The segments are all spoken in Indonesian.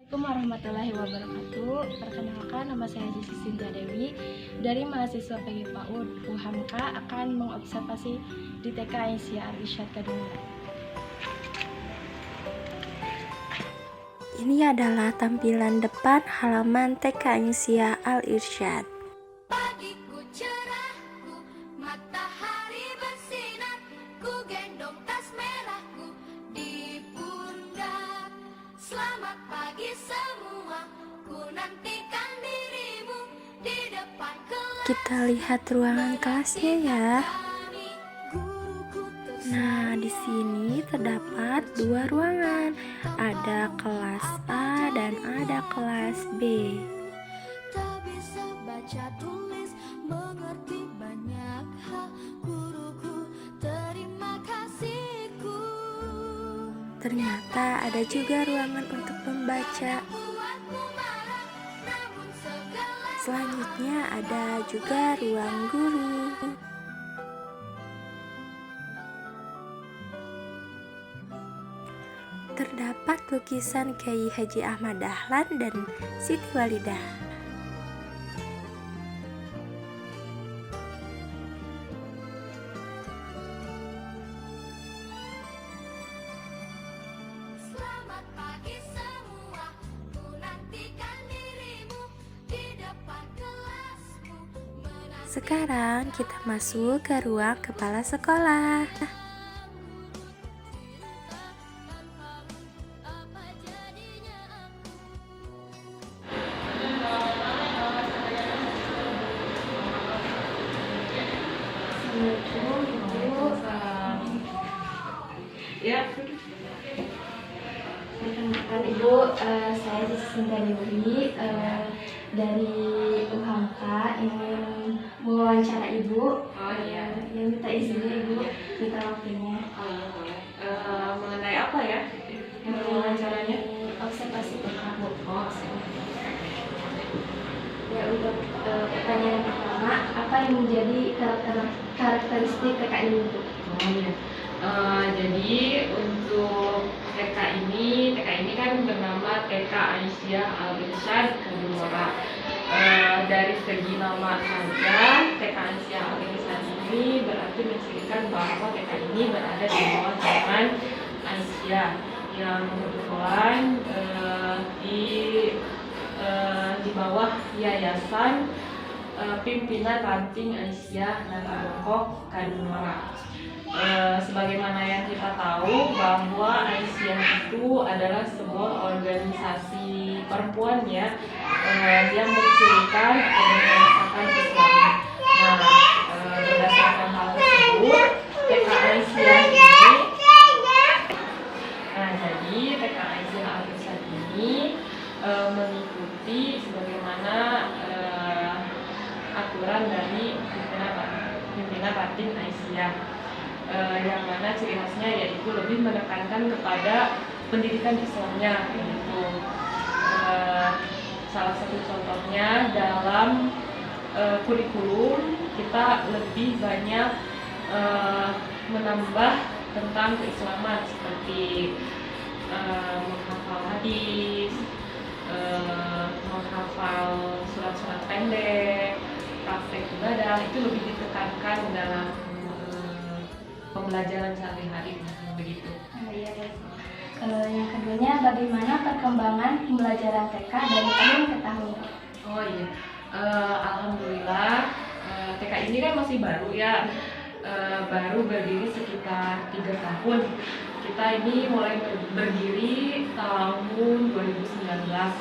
Assalamualaikum warahmatullahi wabarakatuh. Perkenalkan, nama saya Jisi Sinta Dewi dari mahasiswa PG PAUD UHAMK akan mengobservasi di TK Aisyah Al-Irsyad Kadungora. Ini adalah tampilan depan halaman TK Aisyah Al-Irsyad. Pagiku cerahku, matahari bersinar, ku gendong tas merahku di pundak. Selamat pagi semua, ku nantikan dirimu di depan kelas. Kita lihat ruangan kelasnya ya. Nah, di sini terdapat dua ruangan. Ada kelas A dan ada kelas B. Tak bisa baca tulis, mengerti banyak hal, guruku, terima kasihku. Ternyata ada juga ruangan untuk membaca. Buatmu marah, namun segala Selanjutnya ada juga ruang guru. Terdapat lukisan Kiai Haji Ahmad Dahlan dan Siti Walidah. Selamat pagi semua, ku nantikan dirimu di depan kelasmu. Sekarang kita masuk ke ruang kepala sekolah. Apa jadinya aku? Ya. Perkenalkan Ibu, saya Jisi Sinta Dewi dari UHAMK ingin mewawancara Ibu. Yang minta izinnya Ibu, minta waktunya. Oh iya boleh. Mengenai apa ya? Yang wawancaranya? Observasi TK Bu. Oh siap. Ya, untuk pertanyaan pertama, apa yang menjadi karakteristik TK ini Bu? Oh iya. Jadi untuk TK ini kan bernama TK Aisyah Al-Irsyad Kadungora. Dari segi nama saja, TK Aisyah Al-Irsyad ini berarti menceritakan bahwa TK ini berada di bawah naungan Aisyah yang kebetulan di bawah yayasan pimpinan ranting Aisyah Nata Bongkok Kadungora. Sebagaimana yang kita tahu bahwa Aisyah itu adalah sebuah organisasi perempuan ya, yang mencirikan atau merasakan Islam. Nah, berdasarkan hal tersebut, TK Aisyah ini, jadi TK Aisyah Al-Irsyad ini mengikuti sebagaimana aturan dari pimpinan Ranting Aisyah, yang mana ciri khasnya yaitu lebih menekankan kepada pendidikan Islamnya gitu. Salah satu contohnya dalam kurikulum kita lebih banyak menambah tentang keislaman seperti menghafal hadis, menghafal surat-surat pendek, praktek ibadah, itu lebih ditekankan dalam pembelajaran sehari-hari begitu. Iya, baik. Yang keduanya, bagaimana perkembangan pembelajaran TK dari tahun ke tahun? Oh iya, alhamdulillah TK ini kan masih baru ya, baru berdiri sekitar 3 tahun. Kita ini mulai berdiri tahun 2019.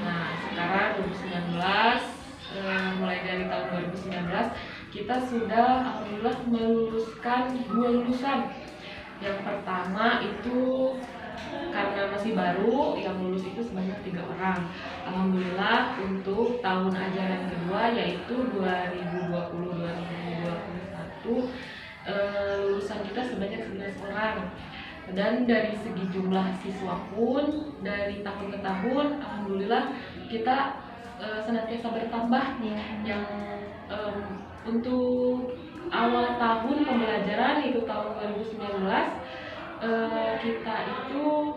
Nah sekarang 2019, mulai dari tahun 2019 kita sudah alhamdulillah meluluskan 2 lulusan. Yang pertama itu karena masih baru, yang lulus itu sebanyak 3 orang. Alhamdulillah untuk tahun ajaran kedua yaitu 2020-2021, lulusan kita sebanyak 11 orang. Dan dari segi jumlah siswa pun dari tahun ke tahun alhamdulillah kita senantiasa bertambah. Yang untuk awal tahun pembelajaran itu tahun 2019, kita itu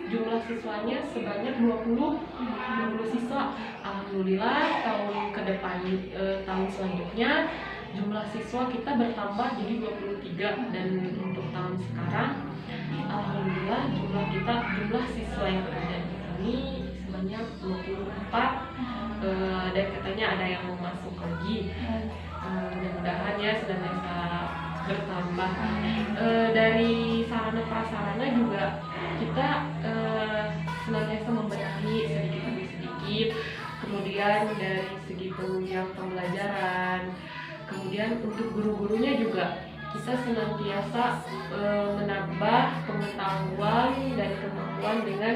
jumlah siswanya sebanyak 20 siswa. Alhamdulillah tahun ke depan, tahun selanjutnya jumlah siswa kita bertambah jadi 23, dan untuk tahun sekarang alhamdulillah jumlah siswa yang ada di sini sebanyak 24, dan katanya ada yang mau masuk lagi. Mudah-mudahan ya senantiasa bertambah. Dari sarana prasarana juga kita senantiasa membenahi sedikit demi sedikit. Kemudian dari segi penunjang pembelajaran, kemudian untuk guru-gurunya juga kita senantiasa menambah pengetahuan dan kemampuan dengan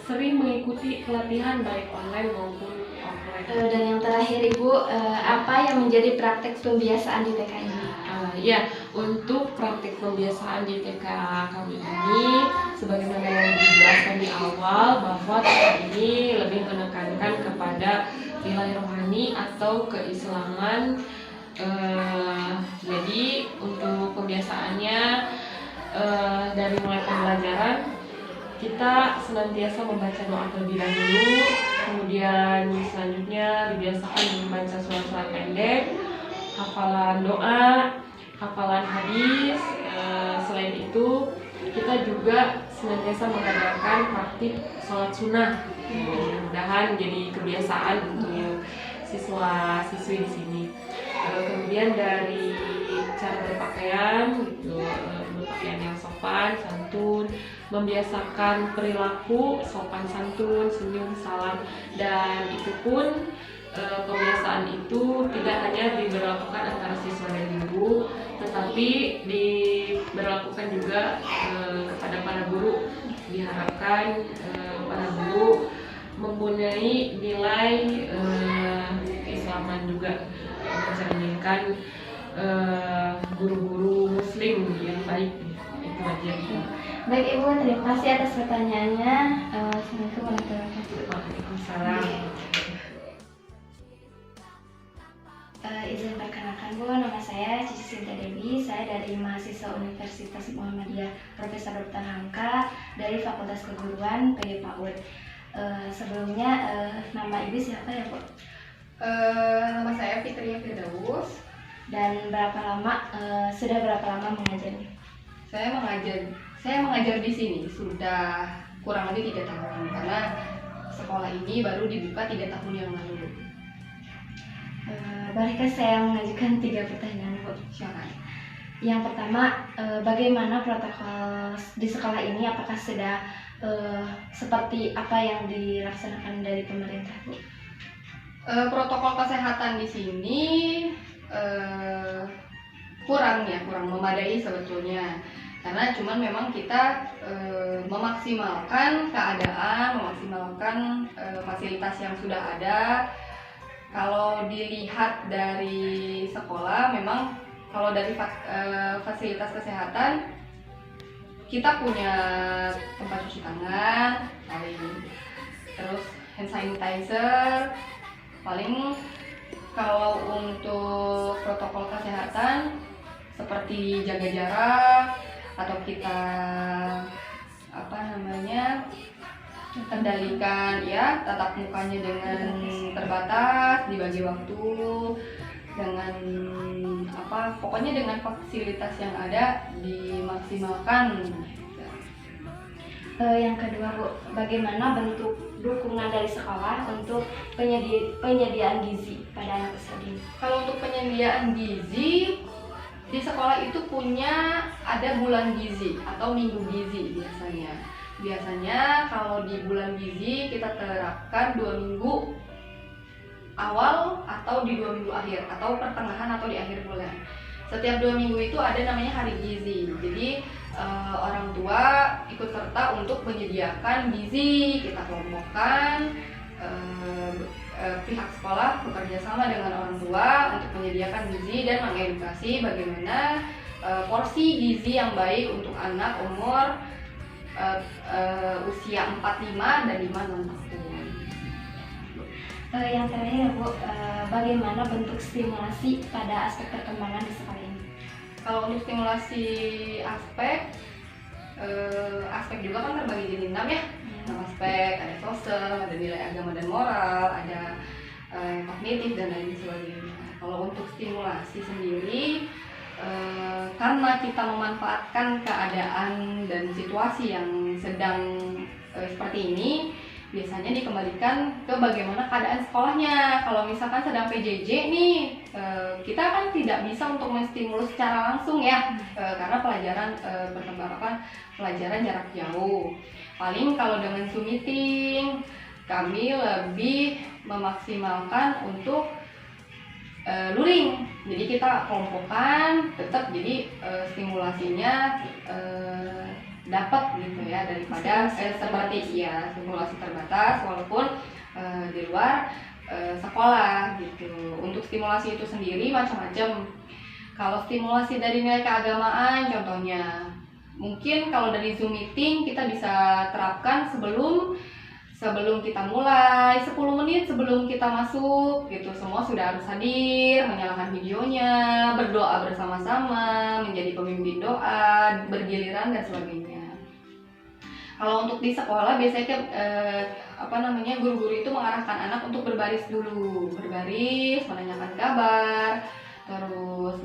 sering mengikuti pelatihan baik online maupun offline. Dan yang terakhir Ibu, apa yang menjadi praktek pembiasaan di TK ini? Ya, untuk praktik pembiasaan di TK kami ini, sebagaimana yang dijelaskan di awal, bahwa TK ini lebih menekankan kepada nilai rohani atau keislaman. Jadi untuk pembiasaannya, dari mulai pembelajaran kita senantiasa membaca doa terlebih dahulu, kemudian selanjutnya dibiasakan membaca surat-surat pendek, hafalan doa, hafalan hadis. Selain itu kita juga senantiasa mengadakan praktik sholat sunnah. Mudah-mudahan jadi kebiasaan untuk siswa-siswi di sini. Kemudian dari cara berpakaian, gitu, berpakaian yang sopan, santun, membiasakan perilaku sopan santun, senyum, salam, dan itu pun kebiasaan itu tidak hanya diberlakukan antara siswa dan guru, tetapi diberlakukan juga kepada para guru. Diharapkan para guru mempunyai nilai keislaman juga, mencerminkan guru-guru muslim yang baik. Itu aja. Baik Ibu, terima kasih atas pertanyaannya. Assalamualaikum warahmatullahi wabarakatuh. Waalaikumsalam. Izin perkenalkan Bu, nama saya Cici Sinta Dewi. Saya dari mahasiswa Universitas Muhammadiyah Profesor Dr. Hamka dari Fakultas Keguruan PG PAUD. Sebelumnya nama Ibu siapa ya Bu? Nama saya Fitria Firdaus. Dan sudah berapa lama mengajar? Saya mengajar di sini sudah kurang lebih 3 tahun, karena sekolah ini baru dibuka 3 tahun yang lalu. Bolehkah saya mengajukan 3 pertanyaan Bu? Silakan. Yang pertama, bagaimana protokol di sekolah ini? Apakah sudah seperti apa yang dilaksanakan dari pemerintah Bu? Protokol kesehatan di sini kurang memadai sebetulnya, karena cuman memang kita memaksimalkan keadaan, memaksimalkan fasilitas yang sudah ada. Kalau dilihat dari sekolah, memang kalau dari fasilitas kesehatan kita punya tempat cuci tangan, terus hand sanitizer, paling kalau untuk protokol kesehatan seperti jaga jarak atau kita kendalikan ya tatap mukanya dengan terbatas, dibagi waktu dengan pokoknya dengan fasilitas yang ada dimaksimalkan. Yang kedua Bu, bagaimana bentuk dukungan dari sekolah untuk penyediaan gizi pada anak usia dini? Kalau untuk penyediaan gizi di sekolah itu ada bulan gizi atau minggu gizi biasanya. Biasanya kalau di bulan gizi kita terapkan 2 minggu awal atau di 2 minggu akhir atau pertengahan atau di akhir bulan. Setiap 2 minggu itu ada namanya hari gizi. Jadi orang tua ikut serta untuk menyediakan gizi. Kita kelompokkan, pihak sekolah bekerja sama dengan orang tua untuk menyediakan gizi dan mengedukasi bagaimana porsi gizi yang baik untuk anak umur usia 4-5 dan 5-6 tahun. Yang terakhir Bu, bagaimana bentuk stimulasi pada aspek perkembangan di sekolah ini? Kalau untuk stimulasi aspek aspek juga kan terbagi jadi 6 ya. 6 aspek, ada sosial, ada nilai agama dan moral, ada kognitif dan lain sebagainya. Kalau untuk stimulasi sendiri, karena kita memanfaatkan keadaan dan situasi yang sedang seperti ini, biasanya dikembalikan ke bagaimana keadaan sekolahnya. Kalau misalkan sedang PJJ nih, kita kan tidak bisa untuk menstimulus secara langsung ya, karena pelajaran pelajaran jarak jauh. Paling kalau dengan Zoom meeting, kami lebih memaksimalkan untuk luring. Jadi kita kelompokkan, tetap jadi stimulasinya dapat gitu ya, daripada seperti simulasi terbatas walaupun di luar sekolah gitu. Untuk stimulasi itu sendiri macam-macam. Kalau stimulasi dari nilai keagamaan contohnya, mungkin kalau dari Zoom meeting kita bisa terapkan sebelum kita mulai, 10 menit sebelum kita masuk gitu, semua sudah harus hadir, menyalakan videonya, berdoa bersama-sama, menjadi pemimpin doa, bergiliran dan sebagainya. Kalau untuk di sekolah biasanya guru-guru itu mengarahkan anak untuk berbaris dulu, menanyakan kabar, terus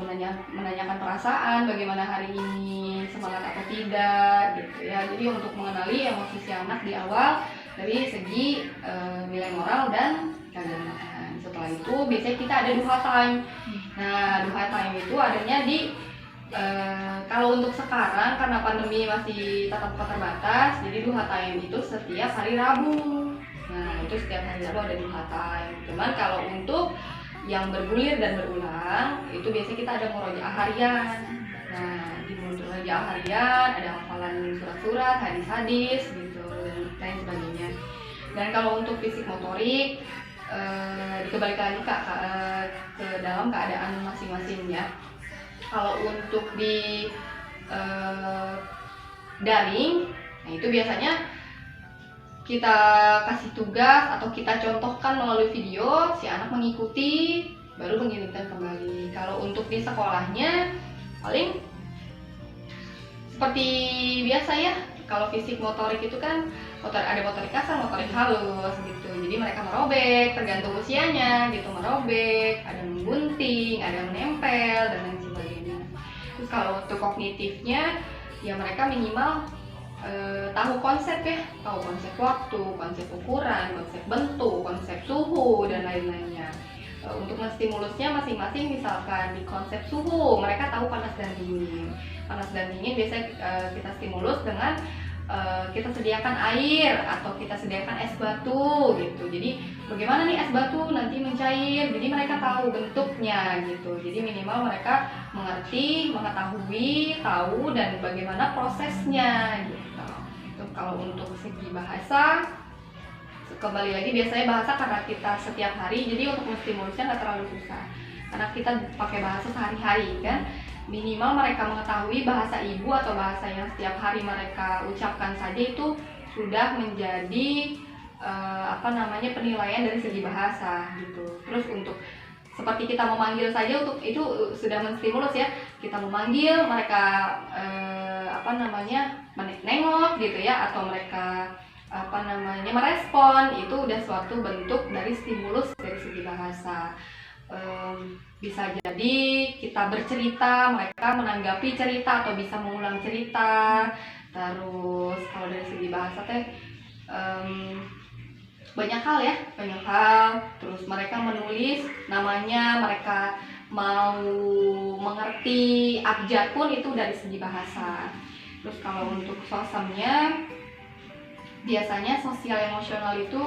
menanyakan perasaan, bagaimana hari ini, semangat atau tidak gitu ya. Jadi untuk mengenali emosi si anak di awal dari segi nilai moral dan keagamaan. Setelah itu biasanya kita ada duha time. Nah, duha time itu adanya di kalau untuk sekarang karena pandemi masih tatap muka terbatas, jadi duha time itu setiap hari Rabu. Nah, itu setiap hari Rabu ada duha time. Cuman kalau untuk yang bergulir dan berulang, itu biasanya kita ada murojaah harian. Nah, di murojaah harian ada hafalan surat-surat, hadis-hadis gitu, dan lain sebagainya. Dan kalau untuk fisik motorik, dikembalikan lagi ke dalam keadaan masing-masing ya. Kalau untuk di daring, nah itu biasanya kita kasih tugas atau kita contohkan melalui video, si anak mengikuti, baru mengirimkan kembali. Kalau untuk di sekolahnya, paling seperti biasa ya. Kalau fisik motorik itu kan ada motorik kasar, motorik halus gitu. Jadi mereka merobek, tergantung usianya gitu, merobek, ada menggunting, ada menempel dan lain sebagainya. Terus kalau untuk kognitifnya, ya mereka minimal tahu konsep ya, tahu konsep waktu, konsep ukuran, konsep bentuk, konsep suhu dan lain-lainnya. Untuk menstimulusnya masing-masing, misalkan di konsep suhu mereka tahu panas dan dingin. Panas dan dingin biasanya kita stimulus dengan kita sediakan air atau kita sediakan es batu gitu. Jadi bagaimana nih es batu nanti mencair, jadi mereka tahu bentuknya gitu. Jadi minimal mereka mengerti, mengetahui, tahu dan bagaimana prosesnya gitu. Kalau untuk segi bahasa, kembali lagi biasanya bahasa karena kita setiap hari, jadi untuk menstimulusnya nggak terlalu susah karena kita pakai bahasa sehari-hari kan. Minimal mereka mengetahui bahasa ibu atau bahasa yang setiap hari mereka ucapkan saja itu sudah menjadi penilaian dari segi bahasa gitu. Terus untuk seperti kita memanggil saja, untuk itu sudah menstimulus ya. Kita memanggil mereka menengok gitu ya, atau mereka merespon, itu udah suatu bentuk dari stimulus dari segi bahasa. Bisa jadi kita bercerita, mereka menanggapi cerita atau bisa mengulang cerita. Terus kalau dari segi bahasa banyak hal. Terus mereka menulis namanya, mereka mau mengerti abjad pun itu dari segi bahasa. Terus kalau untuk sosamnya, biasanya sosial emosional itu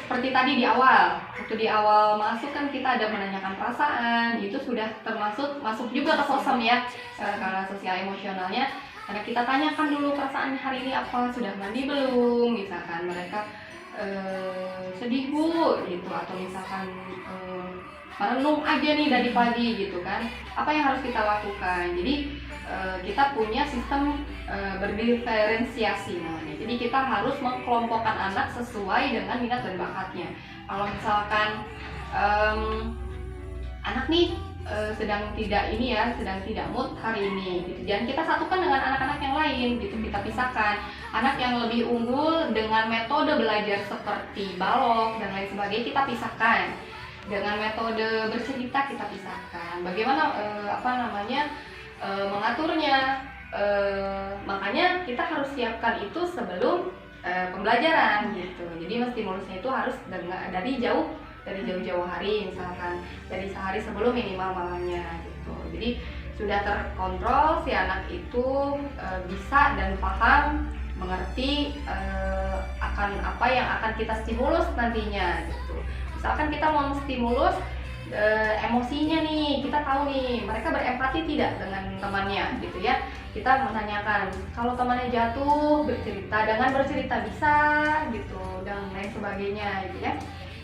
seperti tadi di awal. Waktu di awal masuk kan kita ada menanyakan perasaan, itu sudah masuk juga ke sosam ya. Karena sosial emosionalnya, karena kita tanyakan dulu perasaan hari ini apa, sudah mandi belum, misalkan mereka sedih bu gitu, atau misalkan merenung aja nih dari pagi gitu kan, apa yang harus kita lakukan. Jadi kita punya sistem berdiferensiasi namanya. Jadi kita harus mengkelompokkan anak sesuai dengan minat dan bakatnya. Kalau misalkan anak nih sedang tidak mood hari ini gitu. Dan kita satukan dengan anak-anak yang lain gitu, kita pisahkan. Anak yang lebih unggul dengan metode belajar seperti balok dan lain sebagainya kita pisahkan. Dengan metode bercerita kita pisahkan. Bagaimana mengaturnya? Makanya kita harus siapkan itu sebelum pembelajaran gitu. Jadi stimulusnya itu harus dari jauh-jauh hari, misalkan dari sehari sebelum minimal malamnya gitu. Jadi sudah terkontrol, si anak itu bisa dan paham, mengerti akan apa yang akan kita stimulus nantinya gitu. Misalkan kita mau stimulus emosinya nih, kita tahu nih mereka berempati tidak dengan temannya gitu ya. Kita menanyakan kalau temannya jatuh, dengan bercerita bisa gitu dan lain sebagainya gitu ya.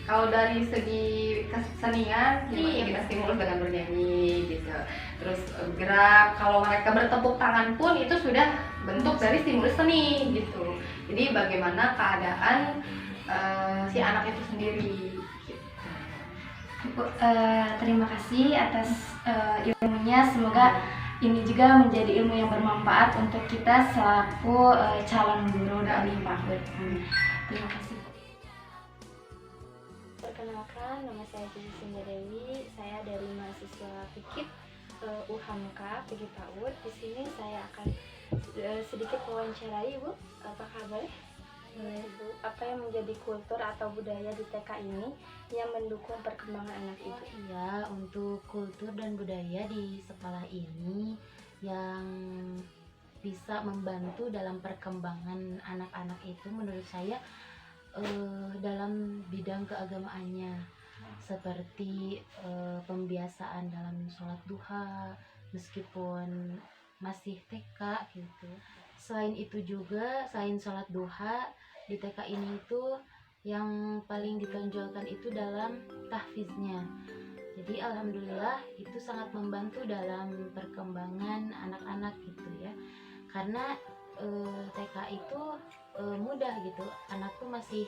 Kalau dari segi kesenian, kita stimulus dengan bernyanyi gitu. Terus gerak, kalau mereka bertepuk tangan pun itu sudah bentuk dari stimulus seni gitu. Jadi bagaimana keadaan si anak itu sendiri. Bu, terima kasih atas ilmunya. Semoga ini juga menjadi ilmu yang bermanfaat untuk kita selaku calon guru dari PAUD. Terima kasih. Perkenalkan, nama saya Cici Sinta Dewi. Saya dari mahasiswa FIKIP UHAMK PG PAUD. Di sini saya akan sedikit mewawancarai Ibu. Apakah boleh? Boleh Bu. Apa yang menjadi kultur atau budaya di TK ini yang mendukung perkembangan anak itu? Iya, untuk kultur dan budaya di sekolah ini yang bisa membantu dalam perkembangan anak-anak itu menurut saya dalam bidang keagamaannya, seperti pembiasaan dalam sholat duha meskipun masih TK gitu. Selain itu juga, selain sholat duha di TK ini itu yang paling ditonjolkan itu dalam tahfiznya. Jadi alhamdulillah itu sangat membantu dalam perkembangan anak-anak gitu ya. Karena TK itu mudah gitu, anak tuh masih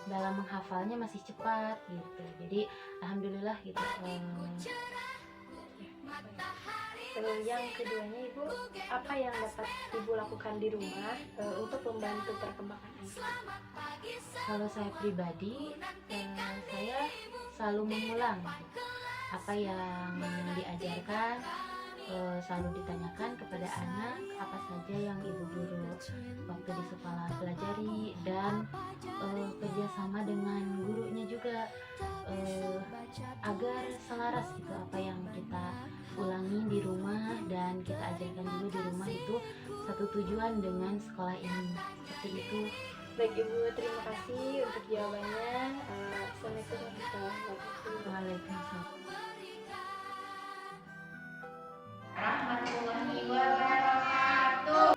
dalam menghafalnya masih cepat gitu. Jadi alhamdulillah gitu. Yang keduanya Ibu, apa yang dapat Ibu lakukan di rumah untuk membantu perkembangan anak? Kalau saya pribadi, saya selalu mengulang apa yang diajarkan, selalu ditanyakan kepada anak apa saja yang ibu guru waktu di sekolah pelajari, dan kerjasama dengan gurunya juga agar selaras gitu apa yang kita ulangi di rumah dan kita ajarkan juga di rumah itu satu tujuan dengan sekolah ini. Seperti itu. Baik Ibu, terima kasih untuk jawabannya. Assalamualaikum warahmatullahi wabarakatuh. Waalaikumsalam. Rahmatullahi wabarakatuh.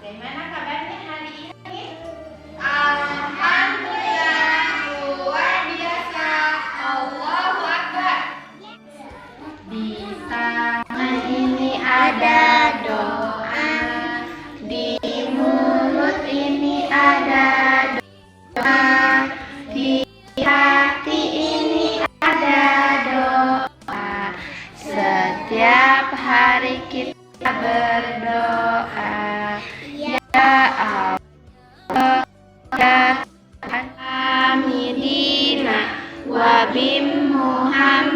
Bagaimana kabarnya hari ini? Alhamdulillah, luar biasa. Allahu Akbar. Di tangan ini ada doa, di mulut ini ada doa, di hati ini ada doa. Setiap hari kita berdoa, ya Allah, ya Hamidina wa bim Muhammad.